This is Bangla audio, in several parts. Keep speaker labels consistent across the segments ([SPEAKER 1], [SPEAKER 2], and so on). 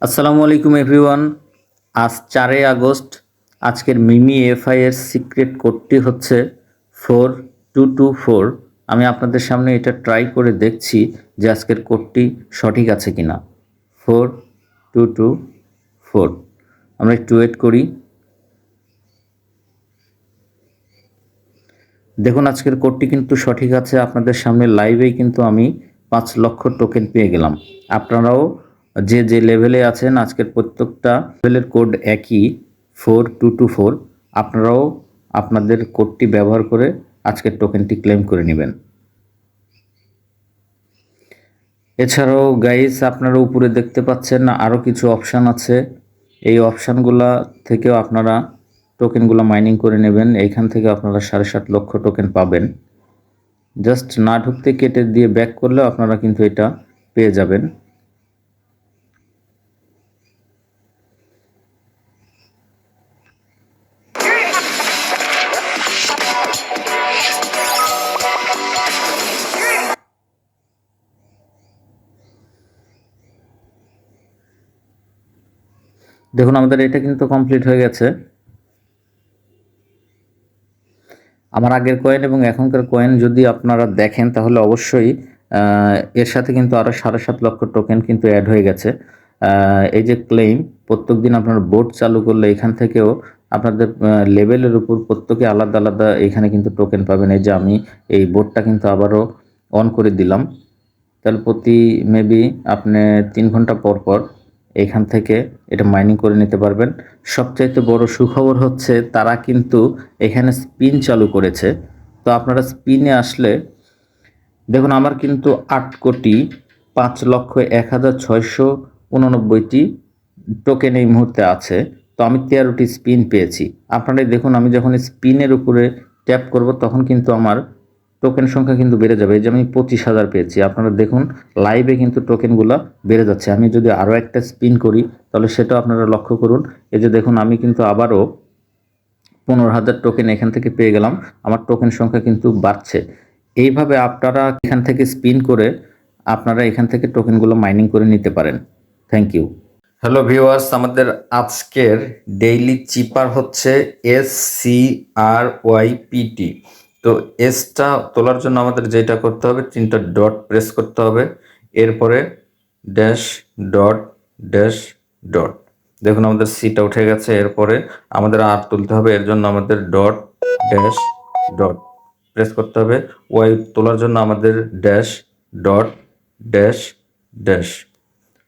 [SPEAKER 1] আসসালামু আলাইকুম এভরিওয়ান। আজ 4 আগস্ট। আজকের মিমি এফআই এর সিক্রেট কোডটি হচ্ছে 4224। আমি আপনাদের সামনে এটা ট্রাই করে দেখছি যে আজকের কোডটি সঠিক আছে কিনা। 4224। আমরা একটু ওয়েট করি। দেখুন আজকের কোডটি কিন্তু সঠিক আছে। আপনাদের সামনে লাইভেই কিন্তু আমি 5 লক্ষ টোকেন পেয়ে গেলাম। আপনারাও যে যে লেভেলে আছেন আজকের প্রত্যেকটা লেভেলের কোড একই 4224। আপনারাও আপনাদের কোডটি ব্যবহার করে আজকের টোকেনটি ক্লেম করে নেবেন। এছাড়াও গাইস আপনারা উপরে দেখতে পাচ্ছেন না আরও কিছু অপশান আছে। এই অপশানগুলা থেকেও আপনারা টোকেনগুলো মাইনিং করে নেবেন। এইখান থেকে আপনারা 7.5 লক্ষ টোকেন পাবেন। জাস্ট না ঢুকতে কেটে দিয়ে ব্যাক করলেও আপনারা কিন্তু এটা পেয়ে যাবেন। দেখুন আমাদের এটা কিন্তু কমপ্লিট হয়ে গেছে। আমার আগের কয়েন এবং এখনকার কয়েন যদি আপনারা দেখেন তাহলে অবশ্যই এর সাথে কিন্তু আরও 7.5 লক্ষ টোকেন কিন্তু অ্যাড হয়ে গেছে। এই যে ক্লেম, প্রত্যেক দিন আপনার বোট চালু করলে এখান থেকেও আপনাদের লেভেলের উপর প্রত্যেকে আলাদা আলাদা এখানে কিন্তু টোকেন পাবেন। এই যে আমি এই বোটটা কিন্তু আবারও অন করে দিলাম, তাহলে প্রতি মেবি আপনি 3 ঘন্টা পর পর এখান থেকে এটা মাইনিং করে নিতে পারবেন। সবচাইতে বড় সুখবর হচ্ছে তারা কিন্তু এখানে স্পিন চালু করেছে। তো আপনারা স্পিনে আসলে দেখুন আমার কিন্তু 8,05,01,689টি টোকেন এই মুহূর্তে আছে। তো আমি 13টি স্পিন পেয়েছি। আপনারাই দেখুন আমি যখন স্পিনের উপরে ট্যাপ করব তখন কিন্তু আমার টোকেন সংখ্যা কিন্তু বেড়ে যাবে। এই যে আমি 25,000 পেয়েছি। আপনারা দেখুন লাইভে কিন্তু টোকেনগুলো বেড়ে যাচ্ছে। আমি যদি আরও একটা স্পিন করি তাহলে সেটাও আপনারা লক্ষ্য করুন। এই যে দেখুন আমি কিন্তু আবারও 15,000 টোকেন এখান থেকে পেয়ে গেলাম। আমার টোকেন সংখ্যা কিন্তু বাড়ছে। এইভাবে আপনারা এখান থেকে স্পিন করে আপনারা এখান থেকে টোকেনগুলো মাইনিং করে নিতে পারেন। Thank you. হ্যালো ভিউয়ার্স, আমাদের আজকের ডেইলি চিপার হচ্ছে SCRYPT। তো এসটা তোলার জন্য আমাদের যেটা করতে হবে 3টা ডট প্রেস করতে হবে, এরপরে ড্যাশ ডট ড্যাশ ডট। দেখুন আমাদের সিটা উঠে গেছে। এরপরে আমাদের আর তুলতে হবে, এর জন্য আমাদের ডট ড্যাশ ডট প্রেস করতে হবে। ওয়াই তোলার জন্য আমাদের dash dot dash dash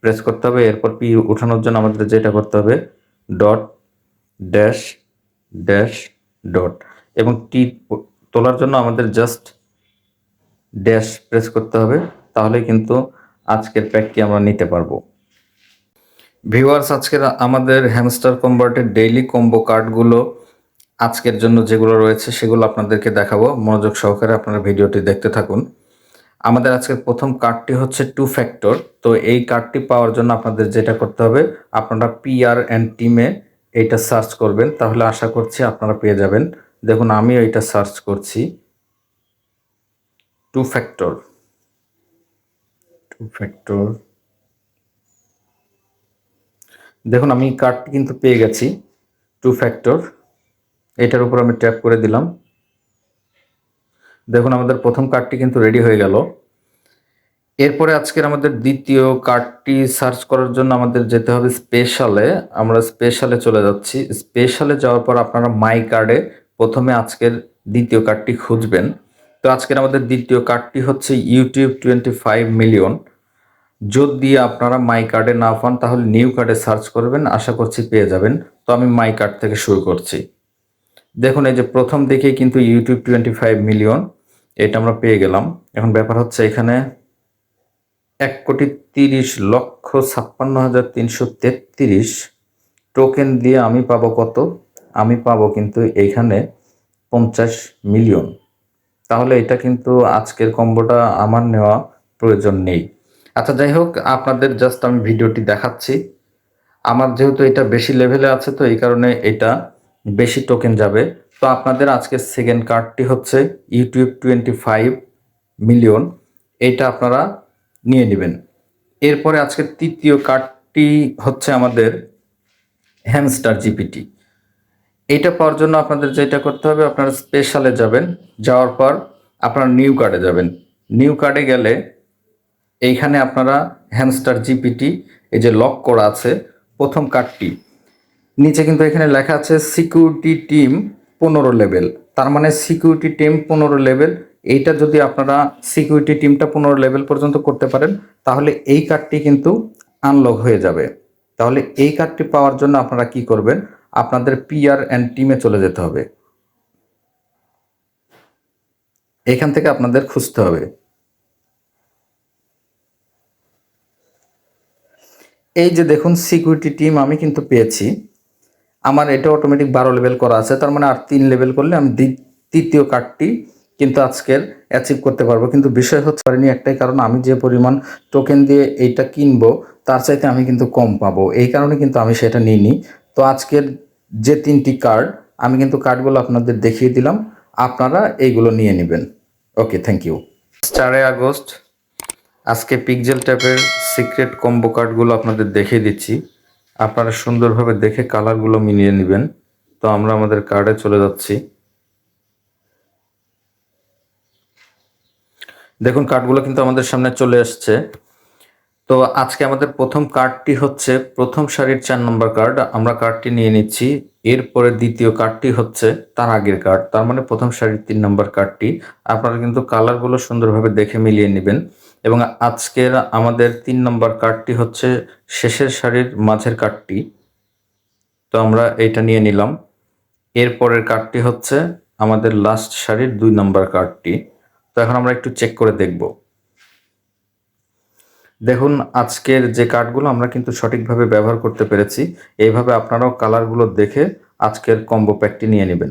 [SPEAKER 1] press করতে হবে। এরপর পি উঠানোর জন্য আমাদের যেটা করতে হবে ডট ড্যাশ ড্যাশ ডট, এবং টি তোলার জন্য আমাদের জাস্ট ড্যাশ প্রেস করতে হবে। তাহলে কিন্তু আজকের প্যাকটি আমরা নিতে পারবো। ভিউয়ার্স, আজকের আমাদের হ্যামস্টার কনভার্টের ডেইলি কম্বো কার্ডগুলো আজকের জন্য যেগুলো রয়েছে সেগুলো আপনাদেরকে দেখাবো। মনোযোগ সহকারে আপনারা ভিডিওটি দেখতে থাকুন। আমাদের আজকের প্রথম কার্ডটি হচ্ছে 2 ফ্যাক্টর। তো এই কার্ডটি পাওয়ার জন্য আপনাদের যেটা করতে হবে, আপনারা PRN টিমে এইটা সার্চ করবেন, তাহলে আশা করছি আপনারা পেয়ে যাবেন। দেখুন আমিও এটা সার্চ করছি 2 ফ্যাক্টর 2 ফ্যাক্টর। দেখুন আমি কার্ডটি কিন্তু পেয়ে গেছি 2 ফ্যাক্টর। এটার উপর আমি ট্যাপ করে দিলাম। দেখুন আমাদের প্রথম কার্ডটি কিন্তু রেডি হয়ে গেল। এরপরে আজকের আমাদের দ্বিতীয় কার্ডটি সার্চ করার জন্য আমাদের যেতে হবে স্পেশালে। আমরা স্পেশালে চলে যাচ্ছি। স্পেশালে যাওয়ার পর আপনারা মাই কার্ডে প্রথমে আজকের দ্বিতীয় কার্ডটি খুঁজবেন। তো আজকের আমাদের দ্বিতীয় কার্ডটি হচ্ছে ইউটিউব 25 মিলিয়ন। যদি আপনারা মাই কার্ডে না পান তাহলে নিউ কার্ডে সার্চ করবেন, আশা করছি পেয়ে যাবেন। তো আমি মাই কার্ড থেকে শুরু করছি। দেখুন এই যে প্রথম দিকেই কিন্তু ইউটিউব 25 মিলিয়ন, এটা আমরা পেয়ে গেলাম। এখন ব্যাপার হচ্ছে এখানে 1,30,56,333 টোকেন দিয়ে আমি পাবো কত? আমি পাবো কিন্তু এইখানে 50 মিলিয়ন। তাহলে এটা কিন্তু আজকের কম্বোটা আমার নেওয়া প্রয়োজন নেই। আচ্ছা যাই হোক, আপনাদের জাস্ট আমি ভিডিওটি দেখাচ্ছি। আমার যেহেতু এটা বেশি লেভেলে আছে তো এই কারণে এটা বেশি টোকেন যাবে। তো আপনাদের আজকের সেকেন্ড কার্ডটি হচ্ছে ইউটিউব 25 মিলিয়ন, এইটা আপনারা নিয়ে নেবেন। এরপরে আজকে তৃতীয় কার্ডটি কার্ডটি হচ্ছে আমাদের হ্যামস্টার জিপিটি। এইটা পাওয়ার জন্য আপনাদের যেটা করতে হবে, আপনারা স্পেশালে যাবেন, যাওয়ার পর আপনারা নিউ কার্ডে যাবেন। নিউ কার্ডে গেলে এইখানে আপনারা হ্যামস্টার জিপিটি এই যে লক করা আছে প্রথম কার্ডটি, নিচে কিন্তু এখানে লেখা আছে সিকিউরিটি টিম 15 লেভেল, তার মানে সিকিউরিটি টিম 15 লেভেল। এইটা যদি আপনারা সিকিউরিটি টিমটা 15 লেভেল পর্যন্ত করতে পারেন তাহলে এই কার্ডটি কিন্তু আনলক হয়ে যাবে। তাহলে এই কার্ডটি পাওয়ার জন্য আপনারা কি করবেন, আপনাদের পিআর অ্যান্ড টিমে চলে যেতে হবে। এখান থেকে আপনাদের খুঁজতে হবে। এই যে দেখুন সিকিউরিটি টিম আমি কিন্তু পেয়েছি, আমার এটা অটোমেটিক 12 লেভেল করা আছে, তার মানে আর 3 লেভেল করলে আমি তৃতীয় কার্ডটি কিন্তু আজকের অ্যাচিভ করতে পারবো। কিন্তু বিষয় হচ্ছে পারিনি একটাই কারণ, আমি যে পরিমাণ টোকেন দিয়ে এইটা কিনবো তার চাইতে আমি কিন্তু কম পাবো, এই কারণে কিন্তু আমি সেটা নিইনি। তো আজকের যে 3টি কার্ড আমি কিন্তু কার্ডগুলো আপনাদের দেখিয়ে দিলাম, আপনারা এইগুলো নিয়ে নেবেন। ওকে, থ্যাংক ইউ। 4 আগস্ট আজকে পিক্সেল ট্যাপের সিক্রেট কম্বো কার্ডগুলো আপনাদের দেখিয়ে দিচ্ছি, আপনারা সুন্দরভাবে দেখে কালারগুলো মিলিয়ে নেবেন। তো আমরা আমাদের কার্ডে চলে যাচ্ছি। দেখুন কার্ডগুলো কিন্তু আমাদের সামনে চলে আসছে। তো আজকে আমাদের প্রথম কার্ডটি হচ্ছে প্রথম সারির 4 নম্বর কার্ড, আমরা কার্ডটি নিয়ে নিচ্ছি। এরপরে দ্বিতীয় কার্ডটি হচ্ছে তার আগের কার্ড, তার মানে প্রথম সারির 3 নম্বর কার্ডটি। আপনারা কিন্তু কালারগুলো সুন্দরভাবে দেখে মিলিয়ে নেবেন। এবং আজকের আমাদের 3 নম্বর কার্ডটি হচ্ছে শেষের সারির মাঝের কার্ডটি, তো আমরা এইটা নিয়ে নিলাম। এরপরের কার্ডটি হচ্ছে আমাদের লাস্ট সারির 2 নম্বর কার্ডটি। তো এখন আমরা একটু চেক করে দেখব। দেখুন আজকের যে কার্ডগুলো আমরা কিন্তু সঠিকভাবে ব্যবহার করতে পেরেছি। এইভাবে আপনারাও কালারগুলো দেখে আজকের কম্বো প্যাকটি নিয়ে নেবেন।